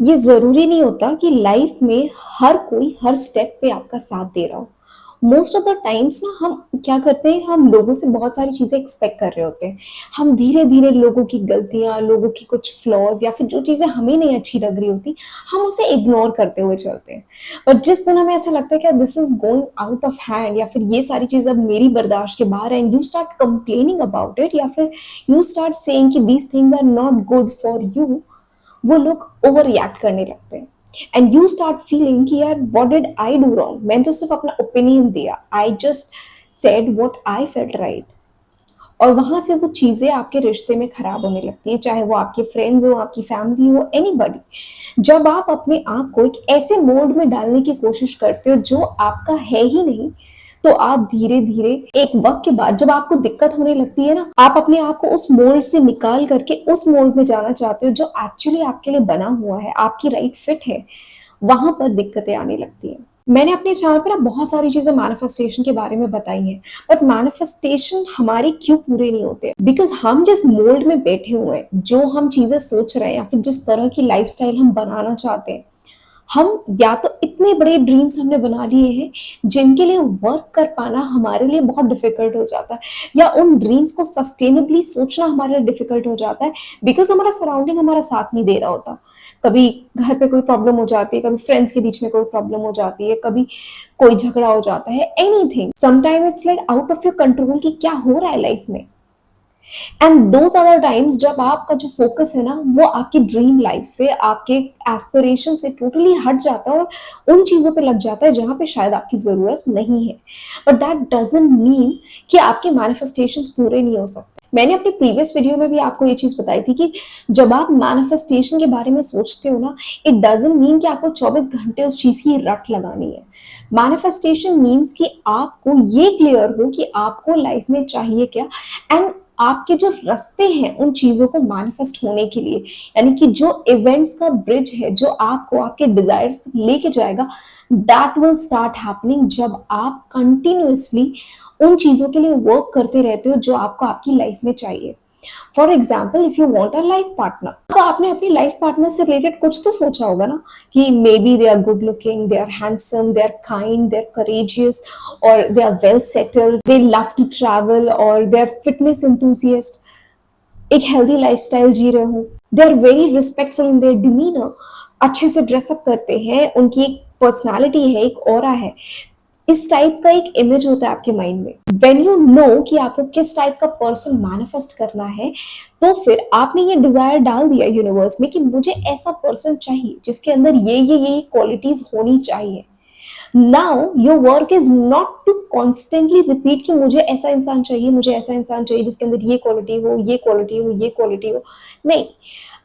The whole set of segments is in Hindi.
ये ज़रूरी नहीं होता कि लाइफ में हर कोई हर स्टेप पे आपका साथ दे रहा हो। मोस्ट ऑफ द टाइम्स ना हम क्या करते हैं, हम लोगों से बहुत सारी चीज़ें एक्सपेक्ट कर रहे होते हैं। हम धीरे-धीरे लोगों की गलतियाँ, लोगों की कुछ फ्लॉज़ या फिर जो चीज़ें हमें नहीं अच्छी लग रही होती, हम उसे इग्नोर करते हुए चलते हैं। बट जिस दिन हमें ऐसा लगता है कि this is going out of hand या फिर ये सारी चीज़ें अब मेरी बर्दाश्त के बाहर हैं, and you start complaining about it या फिर यू स्टार्ट सेइंग कि these things are not good for you, वो लोग ओवर रिएक्ट करने लगते हैं एंड यू स्टार्ट फीलिंग कि यार what did I do wrong. मैंने तो सिर्फ अपना ओपिनियन दिया, I just said what I felt right. और वहां से वो चीजें आपके रिश्ते में खराब होने लगती है, चाहे वो आपके फ्रेंड्स हो, आपकी फैमिली हो, एनीबॉडी। जब आप अपने आप को एक ऐसे मोल्ड में डालने की कोशिश करते हो जो आपका है ही नहीं, तो आप धीरे धीरे एक वक्त के बाद जब आपको दिक्कत होने लगती है ना, आप अपने आप को उस मोल्ड से निकाल करके उस मोल्ड में जाना चाहते हो जो एक्चुअली आपके लिए बना हुआ है, आपकी राइट फिट है। वहां पर दिक्कतें आने लगती हैं। मैंने अपने चैनल पे ना बहुत सारी चीजें मैनिफेस्टेशन के बारे में बताई हैं, बट मैनिफेस्टेशन हमारे क्यों पूरे नहीं होते? बिकॉज हम जिस मोल्ड में बैठे हुए हैं, जो हम चीजें सोच रहे हैं या फिर जिस तरह की लाइफस्टाइल हम बनाना चाहते हैं, हम या तो इतने बड़े ड्रीम्स हमने बना लिए हैं जिनके लिए वर्क कर पाना हमारे लिए बहुत डिफिकल्ट हो जाता है, या उन ड्रीम्स को सस्टेनेबली सोचना हमारे लिए डिफिकल्ट हो जाता है बिकॉज हमारा सराउंडिंग हमारा साथ नहीं दे रहा होता। कभी घर पे कोई प्रॉब्लम हो जाती है, कभी फ्रेंड्स के बीच में कोई प्रॉब्लम हो जाती है, कभी कोई झगड़ा हो जाता है, anything. Sometime it's like out of your control कि क्या हो रहा है लाइफ में। And those are the times जब आपका जो फोकस है ना, वो आपकी ड्रीम लाइफ से, आपके एस्पिरेशन से टोटली हट जाता है और उन चीजों पे लग जाता है जहां पे शायद आपकी जरूरत नहीं है। बट दैट डजंट मीन कि आपके मैनिफेस्टेशंस पूरे नहीं हो सकते। मैंने अपने प्रीवियस वीडियो में भी आपको ये चीज बताई थी कि जब आप मैनिफेस्टेशन के बारे में सोचते हो ना, इट डजंट मीन कि आपको 24 घंटे उस चीज की रट लगानी है। मैनिफेस्टेशन मीन्स कि आपको ये क्लियर हो कि आपको लाइफ में चाहिए क्या, एंड आपके जो रास्ते हैं उन चीजों को मैनिफेस्ट होने के लिए, यानी कि जो इवेंट्स का ब्रिज है जो आपको आपके डिजायर्स लेके जाएगा, दैट विल स्टार्ट हैपनिंग जब आप कंटिन्यूअसली उन चीजों के लिए वर्क करते रहते हो जो आपको आपकी लाइफ में चाहिए। For example, if you want a life partner, तो आपने अपनी लाइफ पार्टनर से रिलेटेड कुछ तो सोचा होगा ना कि maybe they are good looking, they are handsome, they are kind, they are courageous, और they are well settled, they love to travel, और दे आर फिटनेस enthusiast, एक हेल्दी लाइफस्टाइल जी रहे हो, they are very respectful in their demeanour, अच्छे से ड्रेसअप करते हैं, उनकी एक पर्सनालिटी है, एक ऑरा है। इस टाइप का एक इमेज होता है आपके माइंड में। व्हेन यू नो कि आपको किस टाइप का पर्सन मैनिफेस्ट करना है, तो फिर आपने ये डिजायर डाल दिया यूनिवर्स में कि मुझे ऐसा पर्सन चाहिए जिसके अंदर ये क्वालिटीज होनी चाहिए। Now your work is not to constantly repeat कि मुझे ऐसा इंसान चाहिए, मुझे ऐसा इंसान चाहिए जिसके अंदर ये क्वालिटी हो, ये क्वालिटी हो, ये क्वालिटी हो। नहीं,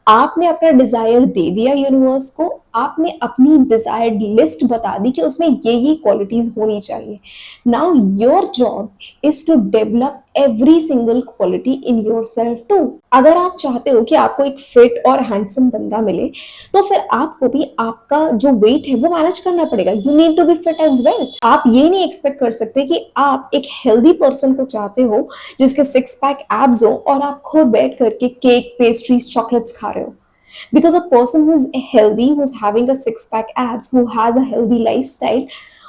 आपने अपना डिजायर दे दिया यूनिवर्स को, आपने अपनी डिजायर्ड लिस्ट बता दी कि उसमें ये क्वालिटीज होनी चाहिए। Now your job is to develop every single quality in your self too. अगर आप चाहते हो कि आपको एक फिट और हैंडसम बंदा मिले, तो फिर आपको भी आपका जो वेट है वो मैनेज करना पड़ेगा। You need to be fit as well. आप ये नहीं एक्सपेक्ट कर सकते कि आप एक हेल्दी पर्सन को चाहते हो जिसके सिक्स पैक एब्स हो और आप खुद बैठ करके केक, पेस्ट्रीज, चॉकलेट्स खा रहे हो। Because a person who's healthy, who's having a six pack abs, who has a healthy lifestyle,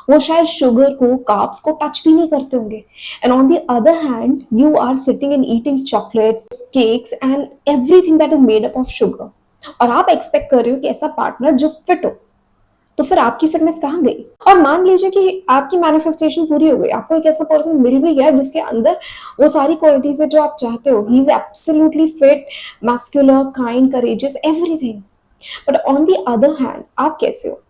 वो शायद शुगर को, कार्ब्स को टच भी नहीं करते होंगे। And on the other hand, you are sitting and eating chocolates, cakes and everything that is made up of sugar, और आप एक्सपेक्ट कर रहे हो कि ऐसा पार्टनर जो फिट हो। तो फिर आपकी फिटनेस कहाँ गई? और मान लीजिए कि आपकी मैनिफेस्टेशन पूरी हो गई, आपको एक ऐसा पर्सन मिल भी गया जिसके अंदर वो सारी क्वालिटीज है जो आप चाहते हो। He is absolutely fit, muscular, kind, courageous, everything. But on the other hand आप कैसे हो?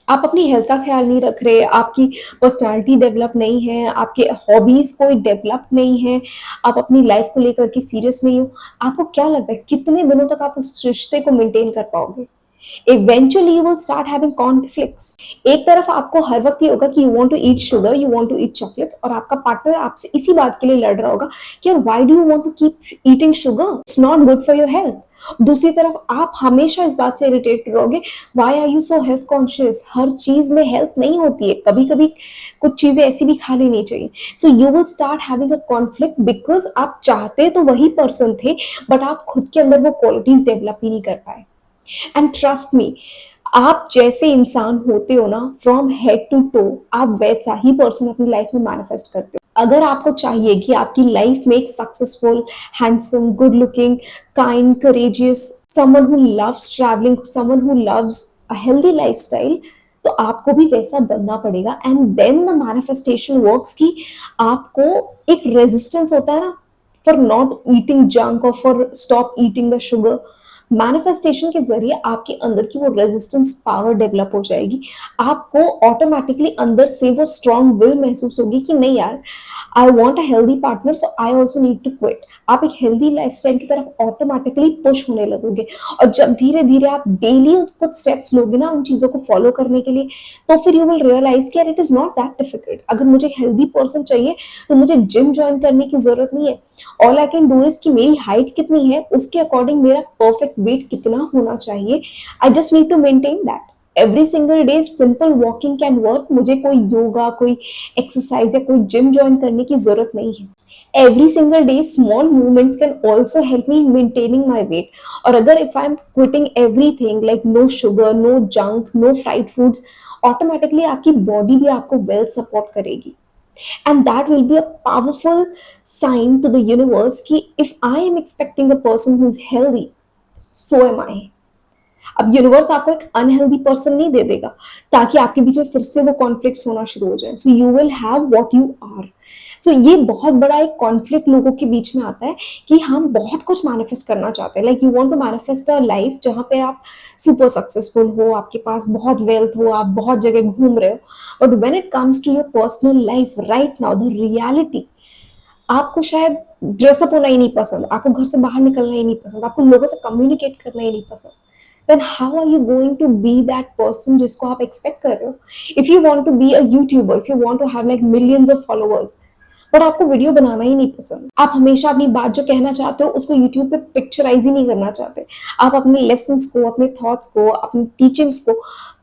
आप अपनी हेल्थ का ख्याल नहीं रख रहे, आपकी पर्सनालिटी डेवलप नहीं है, आपके हॉबीज कोई डेवलप नहीं है, आप अपनी लाइफ को लेकर के सीरियस नहीं हो। आपको क्या लगता है कितने दिनों तक आप उस रिश्ते को मेंटेन कर पाओगे? Eventually you will start having conflicts. एक तरफ आपको हर वक्त ये होगा कि you want to eat sugar, you want to eat chocolates, और आपका पार्टनर आपसे इसी बात के लिए लड़ रहा होगा कि यार why do you want to keep eating sugar? It's not good for your health. दूसरी तरफ आप हमेशा इस बात से इरिटेट रहोगे, why are you so health conscious? हर चीज में हेल्थ नहीं होती है, कभी कभी कुछ चीजें ऐसी भी खा लेनी चाहिए। So you will start having a conflict because आप चाहते तो वही पर्सन थे, बट आप खुद के अंदर वो क्वालिटीज डेवलप ही नहीं कर पाए। एंड ट्रस्ट मी, आप जैसे इंसान होते हो ना, फ्रॉम हेड टू टो, आप वैसा ही पर्सन अपनी लाइफ में मैनिफेस्ट करते हो। अगर आपको चाहिए कि आपकी लाइफ में एक successful, handsome, good looking, kind, courageous, someone who loves travelling, someone who loves a healthy lifestyle, तो आपको भी वैसा बनना पड़ेगा। And then the manifestation works, कि आपको एक रेजिस्टेंस होता है ना, फॉर नॉट ईटिंग जंक और for stop eating the sugar. Manifestation के जरिए आपके अंदर की वो रेजिस्टेंस पावर डेवलप हो जाएगी। आपको ऑटोमेटिकली अंदर से वो स्ट्रॉन्ग विल महसूस होगी कि नहीं यार, I want a healthy partner, so I also need to quit. आप एक हेल्दी लाइफस्टाइल की तरफ ऑटोमेटिकली पुश होने लगोगे। और जब धीरे धीरे आप डेली कुछ स्टेप्स लोगे ना उन चीजों को फॉलो करने के लिए, तो फिर यू विल रियलाइज कि यार it is not that difficult. अगर मुझे हेल्दी पर्सन चाहिए तो मुझे जिम ज्वाइन करने की जरूरत नहीं है। All I can do is कि मेरी हाइट कितनी है उसके अकॉर्डिंग मेरा परफेक्ट वेट कितना होना चाहिए, I just need to maintain that. Every single day simple walking can work. मुझे कोई योगा, कोई एक्सरसाइज या कोई जिम ज्वाइन करने की जरूरत नहीं है। Every single day small movements can also help me in maintaining my weight. और अगर if I am quitting everything, like no sugar, no junk, no fried foods, automatically आपकी बॉडी भी आपको वेल सपोर्ट करेगी। And that will be a powerful sign to the universe कि if I am expecting a person who is healthy, so am I. अब यूनिवर्स आपको एक अनहेल्दी पर्सन नहीं दे देगा ताकि आपके बीच में फिर से वो कॉन्फ्लिक्ट्स होना शुरू हो जाए। So you will have what you are. So ये बहुत बड़ा एक कॉन्फ्लिक्ट लोगों के बीच में आता है कि हम बहुत कुछ मैनिफेस्ट करना चाहते हैं। Like you want to manifest a life जहाँ पे आप सुपर सक्सेसफुल हो, आपके पास बहुत वेल्थ हो, आप बहुत जगह घूम रहे हो, but when it comes to your personal life right now, the reality, आपको शायद ड्रेसअप होना ही नहीं पसंद, आपको घर से बाहर निकलना ही नहीं पसंद, आपको लोगों से कम्युनिकेट करना ही नहीं पसंद, then how are you going to be that person जिसको आप एक्सपेक्ट कर रहे हो? If you want to be a YouTuber, if you want to have like millions of followers, but आपको वीडियो बनाना ही नहीं पसंद, आप हमेशा अपनी बात जो कहना चाहते हो उसको यूट्यूब पे पिक्चराइज ही नहीं करना चाहते, आप अपने लेसन्स को, अपने थॉट्स को, अपनी टीचिंग्स को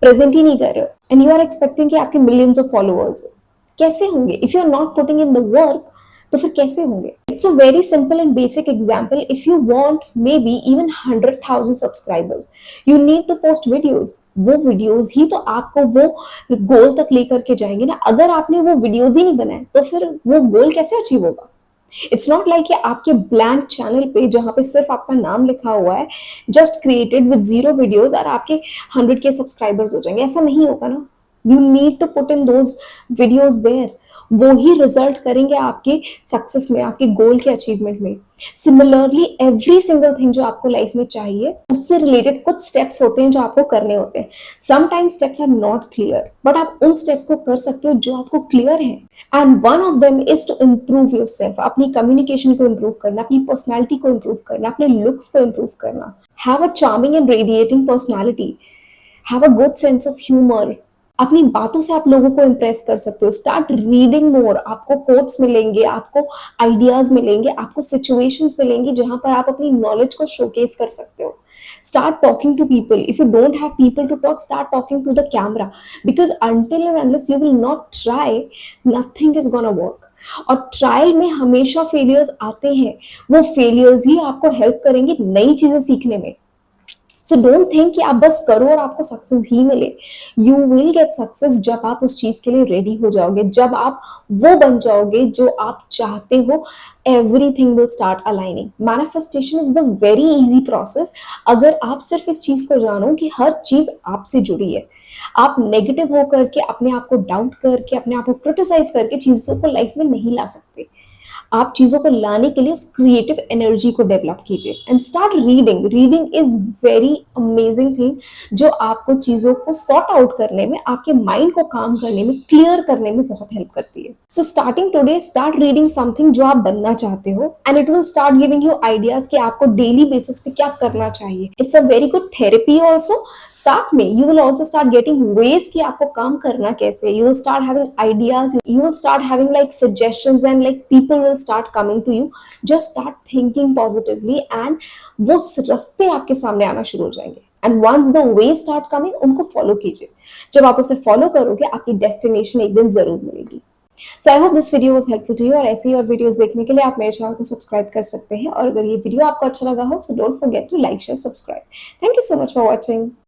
प्रेजेंट ही नहीं कर रहे हो, एंड यू आर एक्सपेक्टिंग कि आपके मिलियंस ऑफ फॉलोअर्स कैसे होंगे? If you are not putting in the work, तो फिर कैसे होंगे? It's a very simple and basic example. If you want maybe even 100,000 subscribers, you need to post videos. वो वीडियोज ही तो आपको वो गोल तक लेकर के जाएंगे ना। अगर आपने वो वीडियोज ही नहीं बनाए तो फिर वो गोल कैसे अचीव होगा? इट्स नॉट लाइक कि आपके ब्लैंक चैनल पे जहां पे सिर्फ आपका नाम लिखा हुआ है, जस्ट क्रिएटेड विद 0 वीडियोज, और आपके 100K सब्सक्राइबर्स हो जाएंगे। ऐसा नहीं होगा ना। You need to put in those videos there. वो ही रिजल्ट करेंगे आपके सक्सेस में, आपके गोल के अचीवमेंट में। सिमिलरली एवरी सिंगल थिंग जो आपको लाइफ में चाहिए, उससे रिलेटेड कुछ स्टेप्स होते हैं जो आपको करने होते हैं। Sometimes steps are not clear, but आप उन स्टेप्स को कर सकते हो जो आपको क्लियर है। And one of them is to improve your self. अपनी कम्युनिकेशन को इम्प्रूव करना, अपनी पर्सनैलिटी को इम्प्रूव करना, अपने लुक्स को इम्प्रूव करना। Have a charming and radiating personality, have a good sense of humour. अपनी बातों से आप लोगों को इम्प्रेस कर सकते हो। Start reading more. आपको कोट्स मिलेंगे, आपको आइडियाज मिलेंगे, आपको सिचुएशंस मिलेंगी जहां पर आप अपनी नॉलेज को शोकेस कर सकते हो। Start talking to people. If you don't have people to talk, start talking to the camera, because until and unless you will not try, nothing is gonna work. और ट्रायल में हमेशा फेलियर्स आते हैं। वो फेलियर्स ही आपको हेल्प करेंगे नई चीजें सीखने में। सो डोंट थिंक कि आप बस करो और आपको सक्सेस ही मिले। यू विल गेट सक्सेस जब आप उस चीज के लिए रेडी हो जाओगे, जब आप वो बन जाओगे जो आप चाहते हो। Everything will start aligning. Manifestation is the very easy process. अगर आप सिर्फ इस चीज को जानो कि हर चीज आपसे जुड़ी है। आप नेगेटिव होकर के, अपने आप को डाउट करके, अपने आप को क्रिटिसाइज करके चीजों को लाइफ में नहीं ला सकते। आप चीजों को लाने के लिए उस क्रिएटिव एनर्जी को डेवलप कीजिए and start reading. Reading is very amazing thing जो आपको चीजों को सॉर्ट आउट करने में, आपके माइंड को काम करने में, क्लियर करने में बहुत हेल्प करती है। So starting today, start reading something जो आप बनना चाहते हो, and it will start giving you ideas कि आपको डेली बेसिस पे क्या करना चाहिए। It's a very good therapy also. साथ में you will also start getting ways कि आपको काम करना कैसे। You will start having ideas, you will start having like suggestions, and like people will start coming to you. Just start thinking positively and वो रास्ते आपके सामने आना शुरू हो जाएंगे। And once the way start coming, उनको फॉलो कीजिए। जब आप उसे फॉलो करोगे, आपकी डेस्टिनेशन एक दिन जरूर मिलेगी। So I hope this video was helpful to you, और ऐसे ही और वीडियोस देखने के लिए आप मेरे चैनल को सब्सक्राइब कर सकते हैं, और अगर ये वीडियो आपको अच्छा लगा हो so don't forget to like share subscribe. Thank you so much for watching.